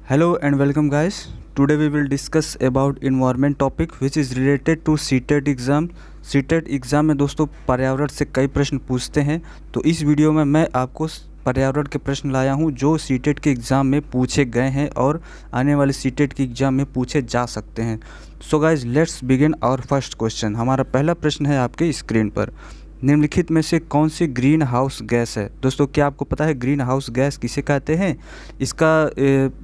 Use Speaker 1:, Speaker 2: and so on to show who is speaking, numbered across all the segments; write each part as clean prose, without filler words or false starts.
Speaker 1: Hello and welcome guys. Today we will discuss about environment topic which is related to CTET exam. CTET exam में दोस्तों पर्यावरण से कई प्रश्न पूछते हैं, तो इस वीडियो में मैं आपको पर्यावरण के प्रश्न लाया हूं जो CTET के एग्ज़ाम में पूछे गए हैं और आने वाले CTET के एग्ज़ाम में पूछे जा सकते हैं। So guys let's begin our first question. हमारा पहला प्रश्न है आपके स्क्रीन पर, निम्नलिखित में से कौन सी ग्रीन हाउस गैस है। दोस्तों क्या आपको पता है ग्रीन हाउस गैस किसे कहते हैं? इसका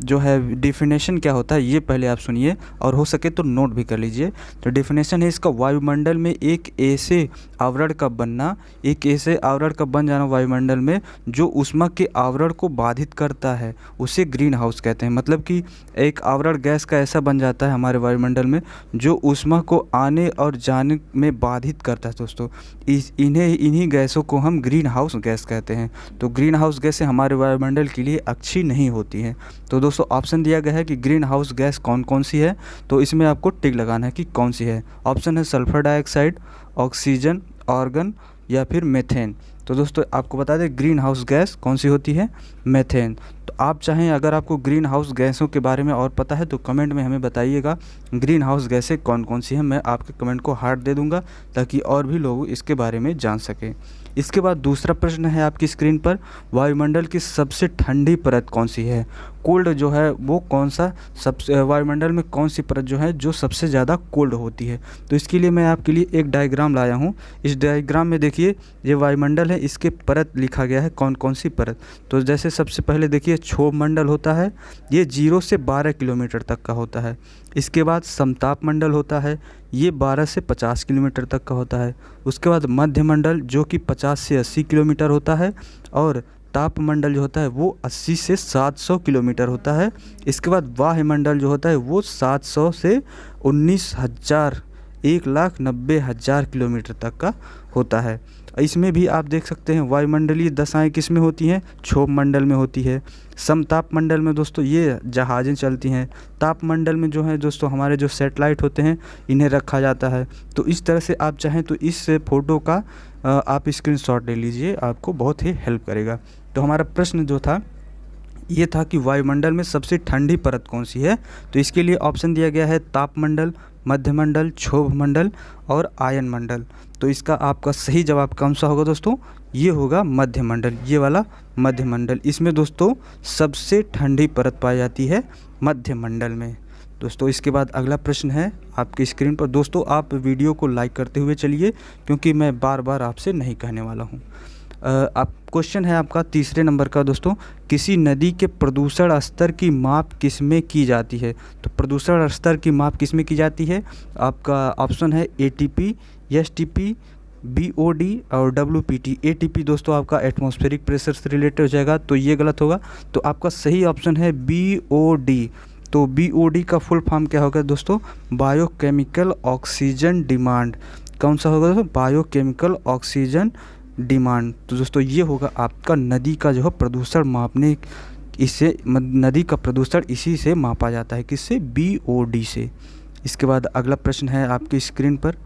Speaker 1: जो है डिफिनेशन क्या होता है ये पहले आप सुनिए और हो सके तो नोट भी कर लीजिए। तो डिफिनेशन है इसका, वायुमंडल में एक ऐसे आवरण का बनना, एक ऐसे आवरण का बन जाना वायुमंडल में जो ऊष्मा के आवरण को बाधित करता है, उसे ग्रीन हाउस कहते हैं। मतलब कि एक आवरण गैस का ऐसा बन जाता है हमारे वायुमंडल में जो ऊष्मा को आने और जाने में बाधित करता है। दोस्तों इन्हीं गैसों को हम ग्रीन हाउस गैस कहते हैं। तो ग्रीन हाउस गैसें हमारे वायुमंडल के लिए अच्छी नहीं होती हैं। तो दोस्तों ऑप्शन दिया गया है कि ग्रीन हाउस गैस कौन कौन सी है, तो इसमें आपको टिक लगाना है कि कौन सी है। ऑप्शन है सल्फर डाइऑक्साइड, ऑक्सीजन, आर्गन या फिर मेथेन। तो दोस्तों आपको बता दें ग्रीन हाउस गैस कौन सी होती है, मेथेन। तो आप चाहें अगर आपको ग्रीन हाउस गैसों के बारे में और पता है तो कमेंट में हमें बताइएगा ग्रीन हाउस गैसें कौन कौन सी हैं। मैं आपके कमेंट को हार्ट दे दूंगा ताकि और भी लोग इसके बारे में जान सकें। इसके बाद दूसरा प्रश्न है आपकी स्क्रीन पर, वायुमंडल की सबसे ठंडी परत कौन सी है। कोल्ड जो है वो कौन सा सबसे वायुमंडल में कौन सी परत जो है जो सबसे ज़्यादा कोल्ड होती है। तो इसके लिए मैं आपके लिए एक डायग्राम लाया हूँ। इस डायग्राम में देखिए ये वायुमंडल है, इसके परत लिखा गया है कौन कौन सी परत। तो जैसे सबसे पहले देखिए क्षोभ मंडल होता है, ये 0 से 12 किलोमीटर तक का होता है। इसके बाद समताप मंडल होता है, ये 12 से 50 किलोमीटर तक का होता है। उसके बाद मध्य मंडल जो कि 50 से 80 किलोमीटर होता है, और ताप मंडल जो होता है वो 80 से 700 किलोमीटर होता है। इसके बाद वायुमंडल जो होता है वो 700 से 19,000 1,90,000 किलोमीटर तक का होता है। इसमें भी आप देख सकते हैं वायुमंडलीय दशाएं किस में होती हैं, क्षोभ मंडल में होती है। समताप मंडल में दोस्तों ये जहाज़ें चलती हैं। ताप मंडल में जो है दोस्तों हमारे जो सैटेलाइट होते हैं इन्हें रखा जाता है। तो इस तरह से आप चाहें तो इस फोटो का आप स्क्रीनशॉट ले लीजिए, आपको बहुत ही हेल्प करेगा। तो हमारा प्रश्न जो था ये था कि वायुमंडल में सबसे ठंडी परत कौन सी है। तो इसके लिए ऑप्शन दिया गया है तापमंडल, मध्यमंडल, क्षोभ मंडल और आयन मंडल। तो इसका आपका सही जवाब कौन सा होगा दोस्तों, ये होगा मध्यमंडल, ये वाला मध्यमंडल। इसमें दोस्तों सबसे ठंडी परत पाई जाती है मध्यमंडल में। दोस्तों इसके बाद अगला प्रश्न है आपकी स्क्रीन पर। दोस्तों आप वीडियो को लाइक करते हुए चलिए क्योंकि मैं बार बार आपसे नहीं कहने वाला हूँ। आप क्वेश्चन है आपका तीसरे नंबर का दोस्तों, किसी नदी के प्रदूषण स्तर की माप किस में की जाती है। तो प्रदूषण स्तर की माप किस में की जाती है, आपका ऑप्शन है ATP, STP, BOD और WPT। ATP दोस्तों आपका एटमॉस्फेरिक प्रेशर से रिलेटेड हो जाएगा, तो ये गलत होगा। तो आपका सही ऑप्शन है BOD। तो BOD का फुल फॉर्म क्या होगा दोस्तों, बायोकेमिकल ऑक्सीजन डिमांड। कौन सा होगा दोस्तों, बायोकेमिकल ऑक्सीजन डिमांड। तो दोस्तों ये होगा आपका नदी का जो है प्रदूषण मापने, इससे नदी का प्रदूषण इसी से मापा जाता है, किससे, BOD से। इसके बाद अगला प्रश्न है आपकी स्क्रीन पर।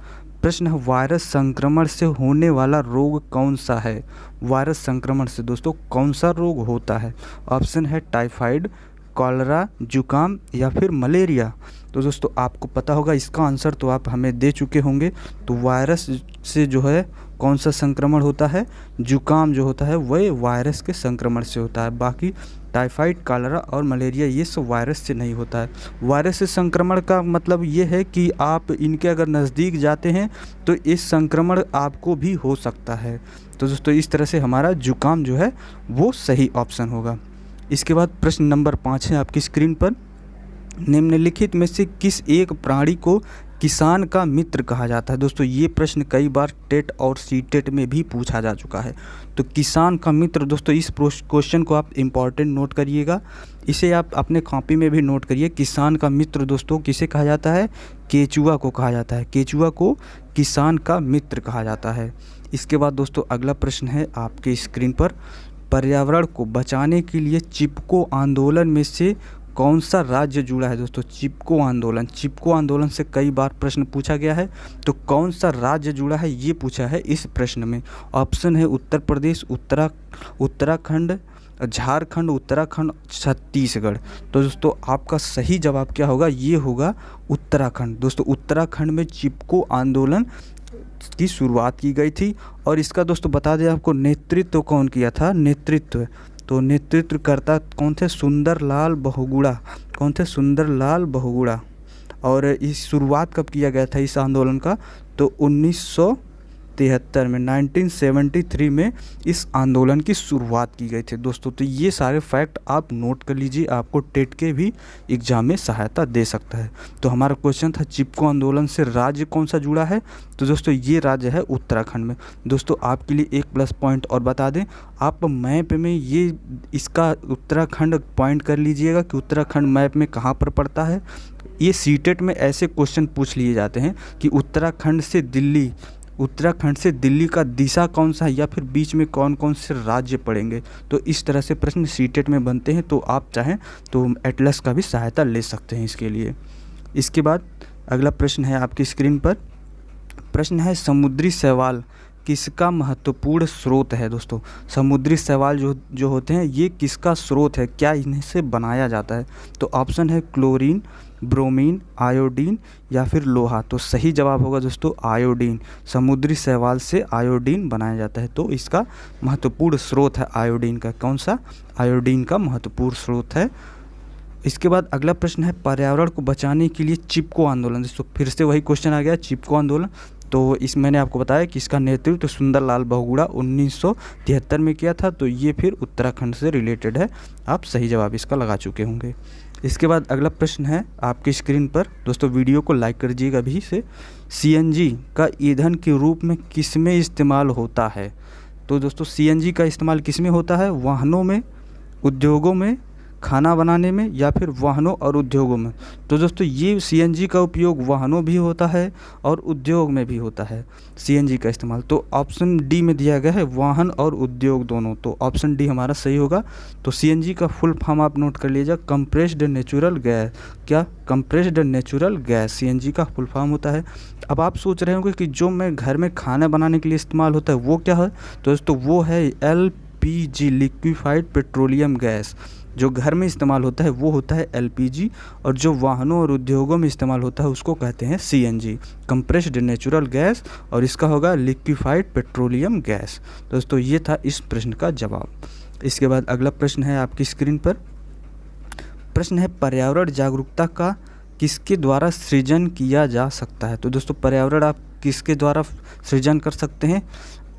Speaker 1: प्रश्न है वायरस संक्रमण से होने वाला रोग कौन सा है। वायरस संक्रमण से दोस्तों कौन सा रोग होता है। ऑप्शन है टाइफाइड, कॉलरा, जुकाम या फिर मलेरिया। तो दोस्तों आपको पता होगा इसका आंसर तो आप हमें दे चुके होंगे। तो वायरस से जो है कौन सा संक्रमण होता है, जुकाम जो होता है वह वायरस के संक्रमण से होता है। बाकी टाइफाइड, कॉलरा और मलेरिया ये सब वायरस से नहीं होता है। वायरस से संक्रमण का मतलब ये है कि आप इनके अगर नज़दीक जाते हैं तो इस संक्रमण आपको भी हो सकता है। तो दोस्तों इस तरह से हमारा जुकाम जो है वो सही ऑप्शन होगा। इसके बाद प्रश्न नंबर 5 है आपकी स्क्रीन पर, निम्नलिखित में से किस एक प्राणी को किसान का मित्र कहा जाता है। दोस्तों ये प्रश्न कई बार टेट और सीटेट में भी पूछा जा चुका है। तो किसान का मित्र दोस्तों इस क्वेश्चन को आप इम्पॉर्टेंट नोट करिएगा, इसे आप अपने कॉपी में भी नोट करिए। किसान का मित्र दोस्तों किसे कहा जाता है, केचुआ को कहा जाता है। केचुआ को किसान का मित्र कहा जाता है। इसके बाद दोस्तों अगला प्रश्न है आपके स्क्रीन पर, पर्यावरण को बचाने के लिए चिपको आंदोलन में से कौन सा राज्य जुड़ा है। दोस्तों चिपको आंदोलन से कई बार प्रश्न पूछा गया है। तो कौन सा राज्य जुड़ा है ये पूछा है इस प्रश्न में। ऑप्शन है उत्तर प्रदेश, उत्तराखंड, झारखंड, उत्तराखंड, छत्तीसगढ़। तो दोस्तों आपका सही जवाब क्या होगा, ये होगा उत्तराखंड। दोस्तों उत्तराखंड में चिपको आंदोलन की शुरुआत की गई थी। और इसका दोस्तों बता दें आपको नेतृत्व कौन किया था, नेतृत्व तो नेतृत्वकर्ता कौन थे, सुंदरलाल बहुगुणा। कौन थे, सुंदरलाल बहुगुणा। और इस शुरुआत कब किया गया था इस आंदोलन का, तो 1973 में, 1973 में इस आंदोलन की शुरुआत की गई थी दोस्तों। तो ये सारे फैक्ट आप नोट कर लीजिए, आपको टेट के भी एग्जाम में सहायता दे सकता है। तो हमारा क्वेश्चन था चिपको आंदोलन से राज्य कौन सा जुड़ा है, तो दोस्तों ये राज्य है उत्तराखंड में। दोस्तों आपके लिए एक प्लस पॉइंट और बता दें, आप मैप में ये इसका उत्तराखंड पॉइंट कर लीजिएगा कि उत्तराखंड मैप में कहाँ पर पड़ता है। ये सीटेट में ऐसे क्वेश्चन पूछ लिए जाते हैं कि उत्तराखंड से दिल्ली का दिशा कौन सा है, या फिर बीच में कौन कौन से राज्य पड़ेंगे। तो इस तरह से प्रश्न सीटेट में बनते हैं। तो आप चाहें तो एटलस का भी सहायता ले सकते हैं इसके लिए। इसके बाद अगला प्रश्न है आपकी स्क्रीन पर। प्रश्न है समुद्री शैवाल किसका महत्वपूर्ण स्रोत है। दोस्तों समुद्री शैवाल जो होते हैं ये किसका स्रोत है, क्या इनसे बनाया जाता है। तो ऑप्शन है क्लोरीन, ब्रोमीन, आयोडीन या फिर लोहा। तो सही जवाब होगा दोस्तों आयोडीन। समुद्री शैवाल से आयोडीन बनाया जाता है। तो इसका महत्वपूर्ण स्रोत है आयोडीन का। कौन सा, आयोडीन का महत्वपूर्ण स्रोत है। इसके बाद अगला प्रश्न है पर्यावरण को बचाने के लिए चिपको आंदोलन। दोस्तों फिर से वही क्वेश्चन आ गया, चिपको आंदोलन। तो इस मैंने आपको बताया कि इसका नेतृत्व तो सुंदरलाल बहुगुणा 1973 में किया था। तो ये फिर उत्तराखंड से रिलेटेड है, आप सही जवाब इसका लगा चुके होंगे। इसके बाद अगला प्रश्न है आपकी स्क्रीन पर। दोस्तों वीडियो को लाइक कर दीजिएगा अभी से। सीएनजी का ईंधन के रूप में किस में इस्तेमाल होता है। तो दोस्तों सीएनजी का इस्तेमाल किस में होता है, वाहनों में, उद्योगों में, खाना बनाने में या फिर वाहनों और उद्योगों में। तो दोस्तों ये सीएनजी का उपयोग वाहनों भी होता है और उद्योग में भी होता है सीएनजी का इस्तेमाल। तो ऑप्शन डी में दिया गया है वाहन और उद्योग दोनों। तो ऑप्शन डी हमारा सही होगा। तो सीएनजी का फुल फॉर्म आप नोट कर लीजिए, कंप्रेस्ड नेचुरल गैस। क्या, कंप्रेस्ड नेचुरल गैस सीएनजी का फुल फॉर्म होता है। अब आप सोच रहे होंगे कि जो मैं घर में खाना बनाने के लिए इस्तेमाल होता है वो क्या है। तो दोस्तों वो है एलपीजी, लिक्विफाइड पेट्रोलियम गैस। जो घर में इस्तेमाल होता है वो होता है एलपीजी, और जो वाहनों और उद्योगों में इस्तेमाल होता है उसको कहते हैं सीएनजी, कंप्रेस्ड नेचुरल गैस, और इसका होगा लिक्विफाइड पेट्रोलियम गैस। दोस्तों ये था इस प्रश्न का जवाब। इसके बाद अगला प्रश्न है आपकी स्क्रीन पर। प्रश्न है पर्यावरण जागरूकता का किसके द्वारा सृजन किया जा सकता है। तो दोस्तों पर्यावरण आप किसके द्वारा सृजन कर सकते हैं।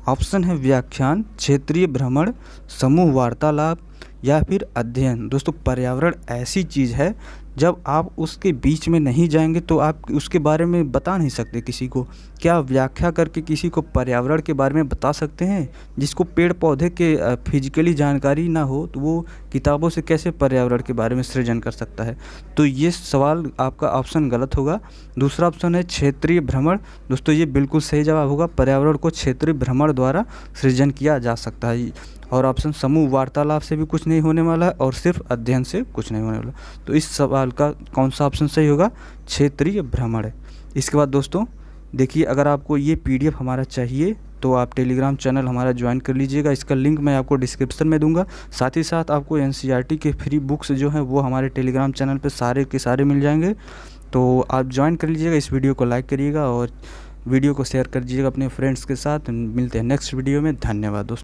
Speaker 1: ऑप्शन है व्याख्यान, क्षेत्रीय भ्रमण, समूह वार्तालाप या फिर अध्ययन। दोस्तों पर्यावरण ऐसी चीज़ है जब आप उसके बीच में नहीं जाएंगे तो आप उसके बारे में बता नहीं सकते किसी को। क्या व्याख्या करके किसी को पर्यावरण के बारे में बता सकते हैं। जिसको पेड़ पौधे के फिजिकली जानकारी ना हो तो वो किताबों से कैसे पर्यावरण के बारे में सृजन कर सकता है। तो ये सवाल आपका ऑप्शन गलत होगा। दूसरा ऑप्शन है क्षेत्रीय भ्रमण। दोस्तों ये बिल्कुल सही जवाब होगा, पर्यावरण को क्षेत्रीय भ्रमण द्वारा सृजन किया जा सकता है। और ऑप्शन समूह वार्तालाप से भी कुछ नहीं होने वाला है, और सिर्फ अध्ययन से कुछ नहीं होने वाला। तो इस सवाल का कौन सा ऑप्शन सही होगा, क्षेत्रीय भ्रमण है। इसके बाद दोस्तों देखिए, अगर आपको ये पीडीएफ हमारा चाहिए तो आप टेलीग्राम चैनल हमारा ज्वाइन कर लीजिएगा। इसका लिंक मैं आपको डिस्क्रिप्शन में दूंगा। साथ ही साथ आपको एनसीईआरटी के फ्री बुक्स जो हैं वो हमारे टेलीग्राम चैनल पे सारे के सारे मिल जाएंगे। तो आप ज्वाइन कर लीजिएगा। इस वीडियो को लाइक करिएगा और वीडियो को शेयर कर दीजिएगा अपने फ्रेंड्स के साथ। मिलते हैं नेक्स्ट वीडियो में। धन्यवाद दोस्तों।